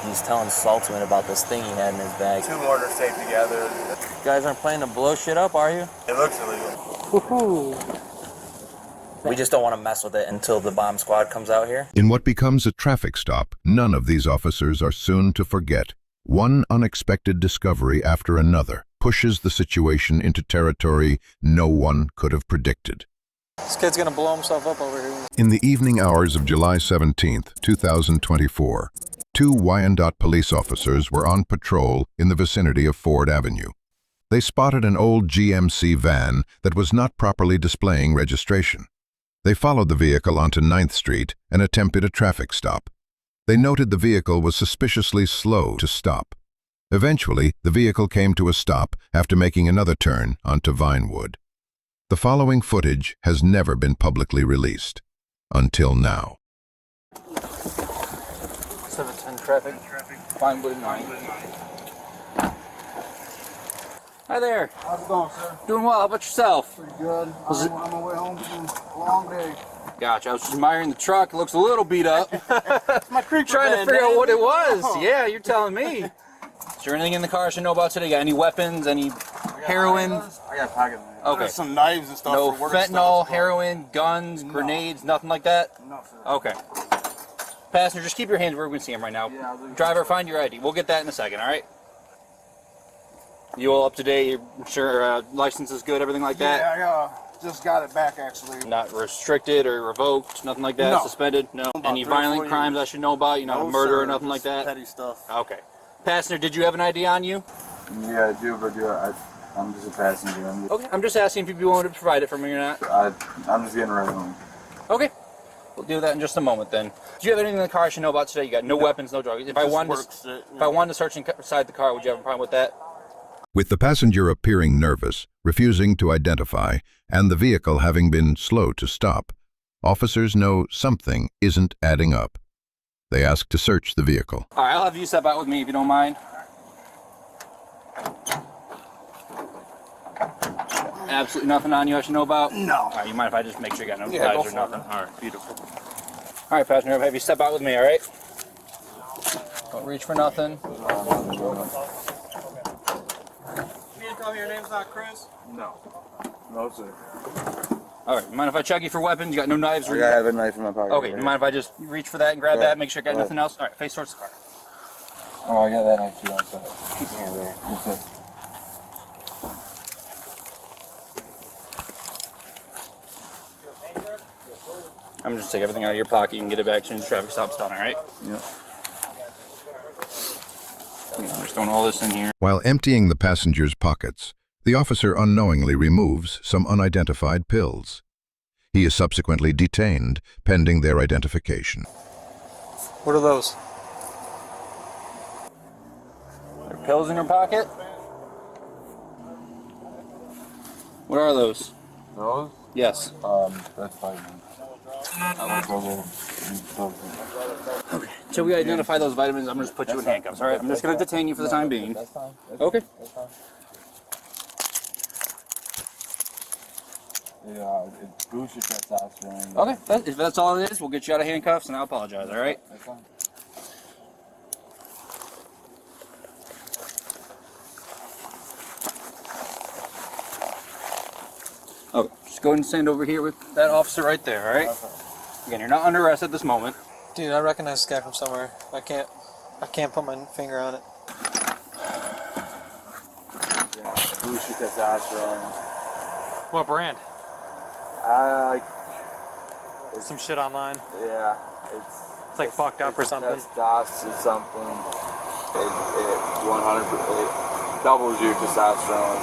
he's telling Saltzman about this thing he had in his bag. 2 mortars taped together. You guys aren't planning to blow shit up, are you? It looks illegal. Woohoo! We just don't want to mess with it until the bomb squad comes out here. In what becomes a traffic stop, none of these officers are soon to forget. One unexpected discovery after another pushes the situation into territory no one could have predicted. This kid's gonna blow himself up over here. In the evening hours of July 17th, 2024, 2 Wyandotte police officers were on patrol in the vicinity of Ford Avenue. They spotted an old GMC van that was not properly displaying registration. They followed the vehicle onto 9th Street and attempted a traffic stop. They noted the vehicle was suspiciously slow to stop. Eventually, the vehicle came to a stop after making another turn onto Vinewood. The following footage has never been publicly released, until now. 710 traffic. Vinewood 9. Hi there. How's it going, sir? Doing well. How about yourself? Pretty good. I'm on my way home from a long day. Gotcha. I was just admiring the truck. It looks a little beat up. My creeper Trying to van, figure out man. what it was. Yeah, you're telling me. Is there anything in the car I should know about today? Got any weapons? Any heroin? I got a pocket knife. Okay. There's some knives and stuff. No for work fentanyl, stuff, but- heroin, guns, grenades, nothing like that? No, sir. Okay. Passenger, just keep your hands where we can see them right now. Yeah, I'll do- Driver, find your ID. We'll get that in a second, all right? You all up to date? You're sure license is good, everything like that? Yeah, I just got it back, actually. Not restricted or revoked, nothing like that? No. Suspended? No. About Any 3 or 4 violent crimes I should know about? You're not a No, murderer sir. or nothing like Just that? Petty stuff. Okay. Passenger, did you have an ID on you? Yeah, I do, but I'm just a passenger. Okay. I'm just asking if you'd be willing to provide it for me or not. I'm just getting right home. Okay. We'll do that in just a moment then. Do you have anything in the car I should know about today? You got no weapons, no drugs. If I wanted to search inside the car, would you have a problem with that? With the passenger appearing nervous, refusing to identify, and the vehicle having been slow to stop, officers know something isn't adding up. They ask to search the vehicle. All right, I'll have you step out with me if you don't mind. Absolutely nothing on you I should know about? No. All right, you mind if I just make sure you got no Yeah, go ties or for nothing? it. All right, beautiful. All right, passenger, I'll have you step out with me, all right? Don't reach for nothing. You mean to tell me your name's not Chris? No. No, sir. All right, mind if I check you for weapons? You got no knives? I have a knife in my pocket. Okay, you mind if I just reach for that and grab that, make sure I got nothing else? All right, face towards the car. Oh, I got that knife too. I'm sorry. Keep me there. Okay. I'm just take everything out of your pocket. You can get it back as soon as the traffic stop's done, all right? Yep. I'm just throwing all this in here. While emptying the passenger's pockets, the officer unknowingly removes some unidentified pills. He is subsequently detained, pending their identification. What are those? There are pills in your pocket? What are those? Those? Yes. That's fine. Okay. Until we identify those vitamins, I'm going to put you in handcuffs, all right? I'm just going to detain you for the time being. That's fine. Okay. That's fine. Yeah, it boosts your testosterone. Okay. If that's all it is, we'll get you out of handcuffs, and I apologize, all right? That's fine. Okay. Just go ahead and stand over here with that officer right there, all right? Again, you're not under arrest at this moment. Dude, I recognize this guy from somewhere. I can't put my finger on it. Yeah, boost your testosterone. What brand? It's, Some shit online. yeah, It's like fucked up or something. Testosterone is something. It 100% doubles your testosterone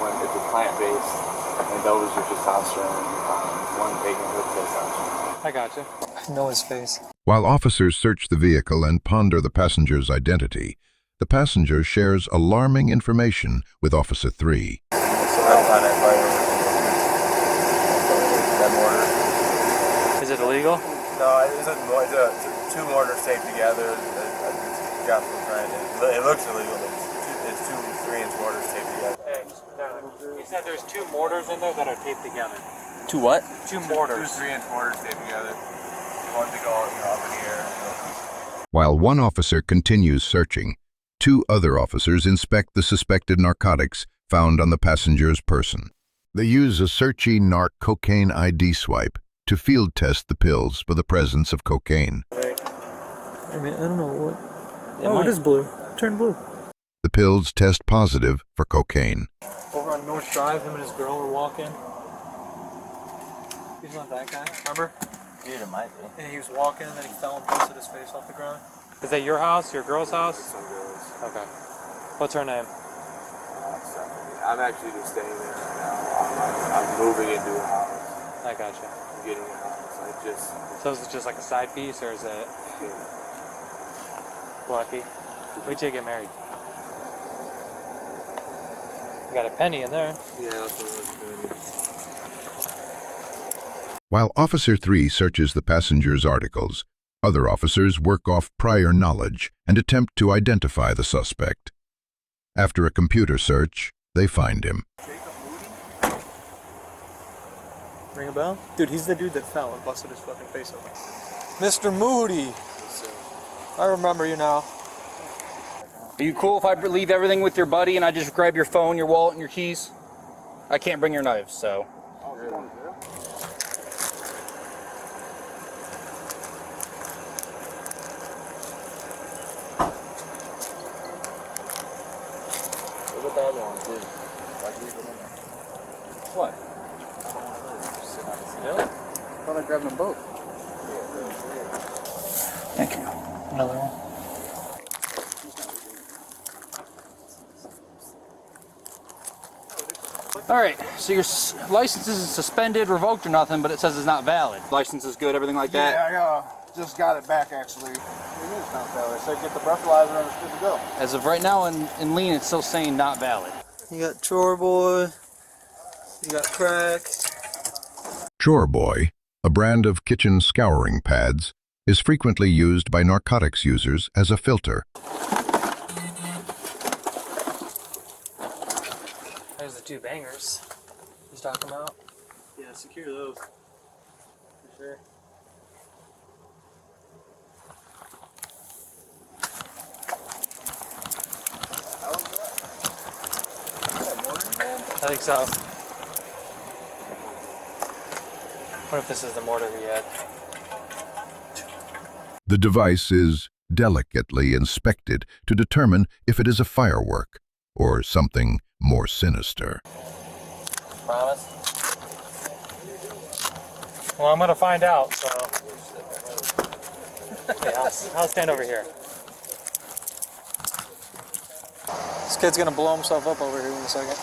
when it's a plant-based, and doubles your testosterone when taken with testosterone. I got you. I know his face. While officers search the vehicle and ponder the passenger's identity, the passenger shares alarming information with Officer 3. Is it illegal? No, it's 2 mortars taped together. It looks illegal. It's 2 3-inch mortars taped together. Hey, you said there's 2 mortars in there that are taped together. 2 what? 2 mortars. 2 3-inch mortars taped together. One to go up in the air. While one officer continues searching, 2 other officers inspect the suspected narcotics found on the passenger's person. They use a searchy narc cocaine ID swipe to field test the pills for the presence of cocaine. I mean, I don't know what. It is blue. Turn blue. The pills test positive for cocaine. Over on North Drive, him and his girl were walking. He's not that guy, remember? Dude, it might be. And he was walking, and then he fell and busted his face off the ground. Is that your house? Your girl's house? Some girls. Okay. What's her name? I'm actually just staying there right now. I'm moving into a house. I gotcha. I'm getting a house. So is it just like a side piece, or is it lucky? Wait till you get married. You got a penny in there. Yeah, that's what I was doing. While Officer 3 searches the passenger's articles, other officers work off prior knowledge and attempt to identify the suspect. After a computer search, they find him. Ring a bell? Dude, he's the dude that fell and busted his fucking face open. Mr. Moody! I remember you now. Are you cool if I leave everything with your buddy and I just grab your phone, your wallet, and your keys? I can't bring your knives, so. Look at the other one, too. Like, leave it in there. What? Really? I thought I grabbed them both. Thank you. Another one. All right, so your license isn't suspended, revoked, or nothing, but it says it's not valid. License is good, everything like that? Yeah, I just got it back actually. It is not valid. I said get the breathalyzer and it's good to go. As of right now in lean, it's still saying not valid. You got Chore Boy. You got Crack. Chore Boy, a brand of kitchen scouring pads, is frequently used by narcotics users as a filter. There's the 2 bangers he's talking about. Yeah, secure those. For sure. I think so. What if this is the mortar we had? The device is delicately inspected to determine if it is a firework or something more sinister. Promise? Well, I'm gonna find out, so. Okay, I'll stand over here. This kid's gonna blow himself up over here in a second.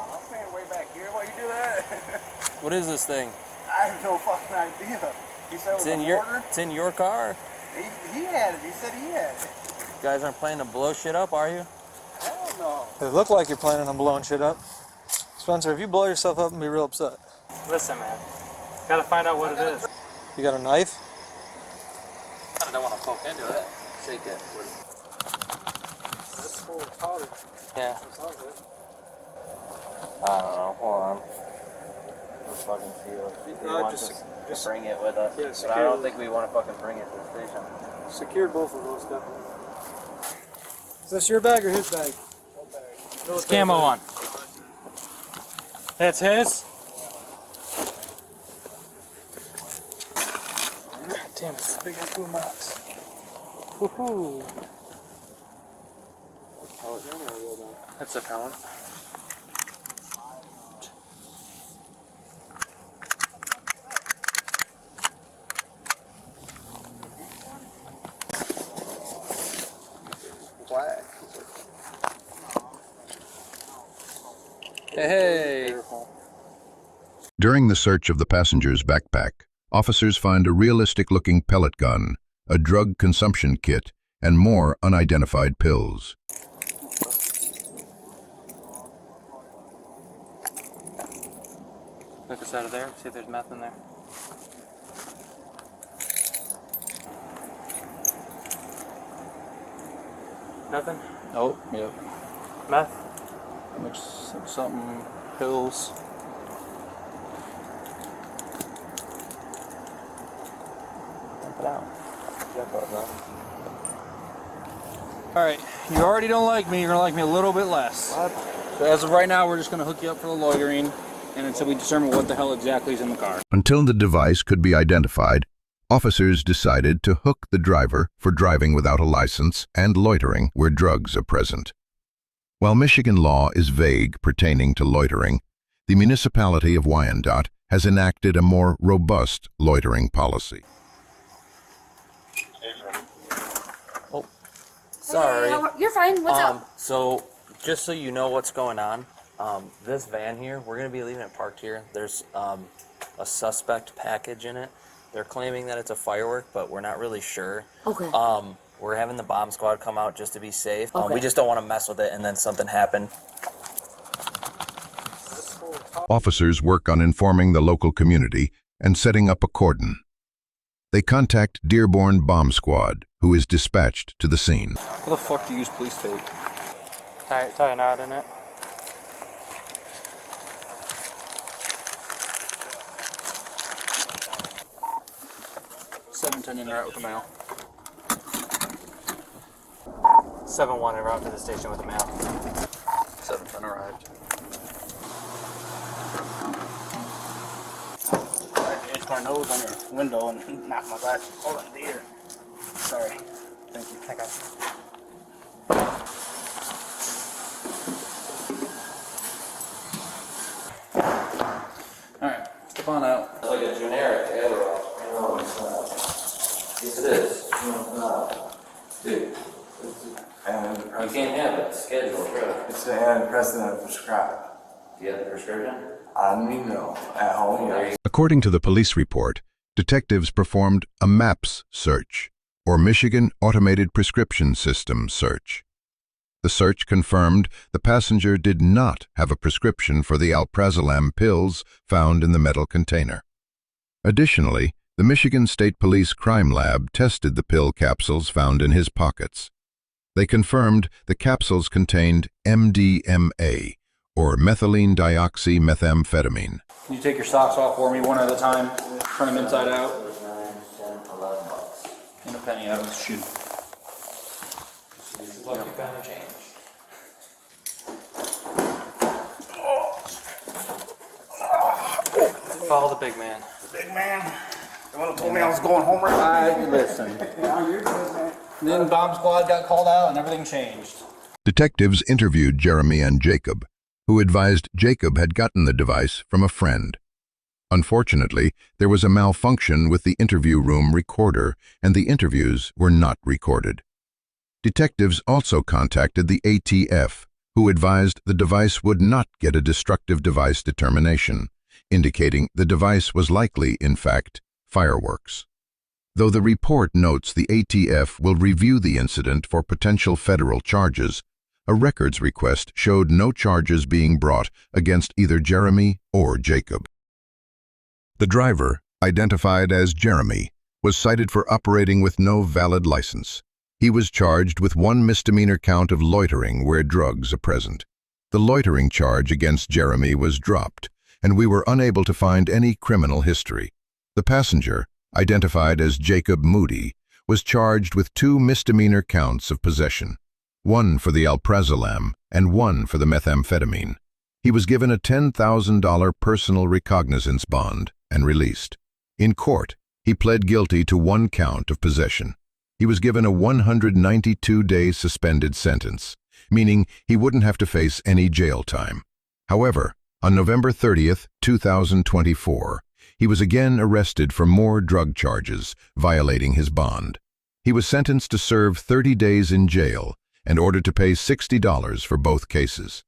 I'm staying way back here. Why you do that? What is this thing? I have no fucking idea. He said it was a mortar. It's in your car. He had it. He said he had it. You guys aren't planning to blow shit up, are you? Hell no. It looked like you're planning on blowing shit up. Spencer, if you blow yourself up, I'm gonna be real upset. Listen, man. Gotta find out what it is. You got a knife? I don't want to poke into it. Shake it. That's full of powder. Yeah. That sounds good. I don't know. Hold on. Let's fucking see if we want just to bring it with us. yeah, but secure I don't it. think we want to fucking bring it to the station. Secure both of those, definitely. Is this your bag or his bag? It's camo on. That's his? Damn, it's a big ass boom box. Woohoo! That's a pellet. Black. Hey. During the search of the passenger's backpack, officers find a realistic-looking pellet gun, a drug consumption kit, and more unidentified pills. Look us out of there, see if there's meth in there. Nothing? Oh, yep. Meth? Looks like something, pills. Dump it out. Alright, you already don't like me, you're gonna like me a little bit less. What? So as of right now, we're just gonna hook you up for the loitering, and until we determine what the hell exactly is in the car. Until the device could be identified, officers decided to hook the driver for driving without a license and loitering where drugs are present. While Michigan law is vague pertaining to loitering, the municipality of Wyandotte has enacted a more robust loitering policy. Sorry. Hey, you're fine. What's up? So, just so you know what's going on, this van here, we're going to be leaving it parked here. There's a suspect package in it. They're claiming that it's a firework, but we're not really sure. Okay. We're having the bomb squad come out just to be safe. Okay. We just don't want to mess with it and then something happen. Officers work on informing the local community and setting up a cordon. They contact Dearborn Bomb Squad, who is dispatched to the scene. How the fuck do you use police tape? Tie a knot in it. $7.10 in route with the mail. 7-1 en route to the station with the mail. 7:10 arrived. I itched my nose on your window and knocked my glass. Hold on, dear. Sorry. Thank you. I got you. Alright, step on out. It's like a generic Adderall. No, it's not. Yes, it is. Dude, you can't have it. Scheduled, really. It's an antidepressant prescribed. Do you have the prescription? I mean, no. At home, yeah. According to the police report, detectives performed a MAPS search, or Michigan Automated Prescription System search. The search confirmed the passenger did not have a prescription for the alprazolam pills found in the metal container. Additionally, the Michigan State Police Crime Lab tested the pill capsules found in his pockets. They confirmed the capsules contained MDMA, or methylene dioxymethamphetamine. Can you take your socks off for me one at a time? Turn them inside out. And a penny out of his shoe. This is lucky penny change. Follow the big man. Big man. You would have told me I was going home right now. Listen. Yeah, you're good, man. Then bomb squad got called out and everything changed. Detectives interviewed Jeremy and Jacob, who advised Jacob had gotten the device from a friend. Unfortunately, there was a malfunction with the interview room recorder, and the interviews were not recorded. Detectives also contacted the ATF, who advised the device would not get a destructive device determination, indicating the device was likely, in fact, fireworks. Though the report notes the ATF will review the incident for potential federal charges, a records request showed no charges being brought against either Jeremy or Jacob. The driver, identified as Jeremy, was cited for operating with no valid license. He was charged with one misdemeanor count of loitering where drugs are present. The loitering charge against Jeremy was dropped, and we were unable to find any criminal history. The passenger, identified as Jacob Moody, was charged with 2 misdemeanor counts of possession, one for the alprazolam and one for the methamphetamine. He was given a $10,000 personal recognizance bond and released. In court, he pled guilty to 1 count of possession. He was given a 192-day suspended sentence, meaning he wouldn't have to face any jail time. However, on November 30th, 2024, he was again arrested for more drug charges, violating his bond. He was sentenced to serve 30 days in jail and ordered to pay $60 for both cases.